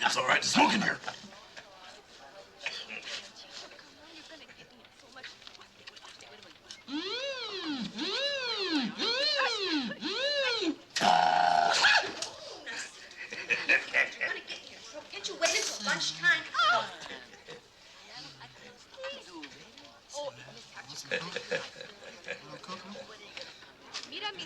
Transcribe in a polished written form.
It's all right to smoke in here. Can't you wait until lunchtime? Mira mis